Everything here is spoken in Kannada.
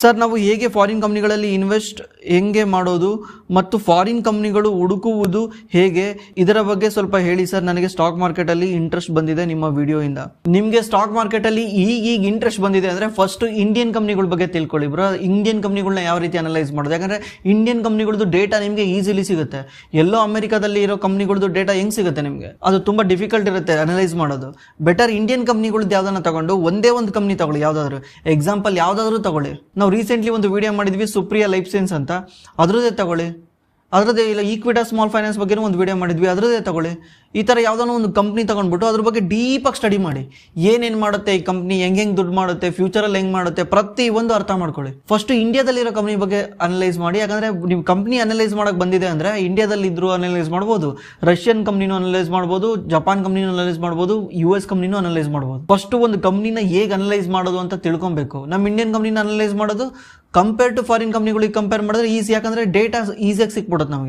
ಸರ್, ನಾವು ಹೇಗೆ ಫಾರಿನ್ ಕಂಪ್ನಿಗಳಲ್ಲಿ ಇನ್ವೆಸ್ಟ್ ಹೆಂಗೆ ಮಾಡೋದು ಮತ್ತು ಫಾರಿನ್ ಕಂಪ್ನಿಗಳು ಹುಡುಕುವುದು ಹೇಗೆ, ಇದರ ಬಗ್ಗೆ ಸ್ವಲ್ಪ ಹೇಳಿ ಸರ್. ನನಗೆ ಸ್ಟಾಕ್ ಮಾರ್ಕೆಟ್ ಅಲ್ಲಿ ಇಂಟ್ರೆಸ್ಟ್ ಬಂದಿದೆ ನಿಮ್ಮ ವಿಡಿಯೋಯಿಂದ. ನಿಮಗೆ ಸ್ಟಾಕ್ ಮಾರ್ಕೆಟ್ ಅಲ್ಲಿ ಈಗ ಇಂಟ್ರೆಸ್ಟ್ ಬಂದಿದೆ ಅಂದ್ರೆ ಫಸ್ಟ್ ಇಂಡಿಯನ್ ಕಂಪ್ನಿಗಳ ಬಗ್ಗೆ ತಿಳ್ಕೊಳ್ಳಿ ಬ್ರೋ. ಇಂಡಿಯನ್ ಕಂಪ್ನಿಗಳನ್ನ ಯಾವ ರೀತಿ ಅನಲೈಸ್ ಮಾಡೋದು, ಯಾಕಂದ್ರೆ ಇಂಡಿಯನ್ ಕಂಪ್ನಿಗಳದ್ದು ಡೇಟಾ ನಿಮಗೆ ಈಸಿಲಿ ಸಿಗುತ್ತೆ. ಎಲ್ಲೋ ಅಮೆರಿಕಾದಲ್ಲಿ ಇರೋ ಕಂಪ್ನಿಗಳದ್ದು ಡೇಟಾ ಹೆಂಗ್ ಸಿಗುತ್ತೆ ನಿಮಗೆ, ಅದು ತುಂಬಾ ಡಿಫಿಕಲ್ಟ್ ಇರುತ್ತೆ ಅನಲೈಸ್ ಮಾಡೋದು. ಬೆಟರ್ ಇಂಡಿಯನ್ ಕಂಪ್ನಿಗಳದ್ದು ಯಾವ್ದನ್ನ ತಗೊಂಡು ಒಂದೇ ಒಂದು ಕಂಪ್ನಿ ತಗೊಳ್ಳಿ, ಯಾವ್ದಾದ್ರು ಎಕ್ಸಾಂಪಲ್ ಯಾವ್ದಾದ್ರು ತಗೊಳ್ಳಿ. ನಾವು ರೀಸೆಂಟ್ಲಿ ಒಂದು ವಿಡಿಯೋ ಮಾಡಿದ್ವಿ ಸುಪ್ರಿಯಾ ಲೈಫ್ ಸೈನ್ಸ್ ಅಂತ, ಅದ್ರದ್ದೇ ತಗೊಳ್ಳಿ. ಅದರದ್ದೇ ಇಲ್ಲ ಈಕ್ವಿಟಾ ಸ್ಮಾಲ್ ಫೈನಾನ್ಸ್ ಬಗ್ಗೆ ಒಂದು ವಿಡಿಯೋ ಮಾಡಿದ್ವಿ, ಅದರದ್ದೇ ತಗೊಳ್ಳಿ. ಈ ಥರ ಯಾವುದಾದ್ರು ಒಂದು ಕಂಪ್ನಿ ತಗೊಂಡ್ಬಿಟ್ಟು ಅದ್ರ ಬಗ್ಗೆ ಡೀಪಾಗಿ ಸ್ಟಡಿ ಮಾಡಿ. ಏನೇನು ಮಾಡುತ್ತೆ ಈ ಕಂಪ್ನಿ, ಹೆಂಗೆ ದುಡ್ಡು ಮಾಡುತ್ತೆ, ಫ್ಯೂಚರಲ್ಲಿ ಹೆಂಗೆ ಮಾಡುತ್ತೆ, ಪ್ರತಿ ಒಂದು ಅರ್ಥ ಮಾಡ್ಕೊಳ್ಳಿ. ಫಸ್ಟ್ ಇಂಡಿಯಾದಲ್ಲಿರೋ ಕಂಪ್ನಿ ಬಗ್ಗೆ ಅನಲೈಸ್ ಮಾಡಿ. ಯಾಕಂದ್ರೆ ನೀವು ಕಂಪ್ನಿ ಅನಲೈಸ್ ಮಾಡಕ್ಕೆ ಬಂದಿದೆ ಅಂದ್ರೆ ಇಂಡಿಯಾದಲ್ಲಿ ಇದ್ರೂ ಅನಲೈಸ್ ಮಾಡ್ಬೋದು, ರಷ್ಯನ್ ಕಂಪ್ನಿನೂ ಅನಲೈಸ್ ಮಾಡ್ಬೋದು, ಜಪಾನ್ ಕಂಪ್ನಿನೂ ಅನಲೈಸ್ ಮಾಡ್ಬೋದು, US ಕಂಪ್ನಿನೂ ಅನಲೈಸ್ ಮಾಡ್ಬೋದು. ಫಸ್ಟ್ ಒಂದು ಕಂಪ್ನಿನ ಹೇಗೆ ಅನಲೈಸ್ ಮಾಡೋದು ಅಂತ ತಿಳ್ಕೊಬೇಕು. ನಮ್ಮ ಇಂಡಿಯನ್ ಕಂಪ್ನಿನ ಅನಲೈಸ್ ಮಾಡೋದು ಕಂಪೇರ್ ಟು ಫಾರಿನ್ ಕಂಪ್ನಿಗಳಿಗೆ ಕಂಪೇರ್ ಮಾಡಿದ್ರೆ ಈಸಿ. ಯಾಕಂದ್ರೆ ಡೇಟಾ ಈಸಿಯಾಗಿ ಸಿಕ್ಬಿಡುತ್ತೆ ನಮಗೆ.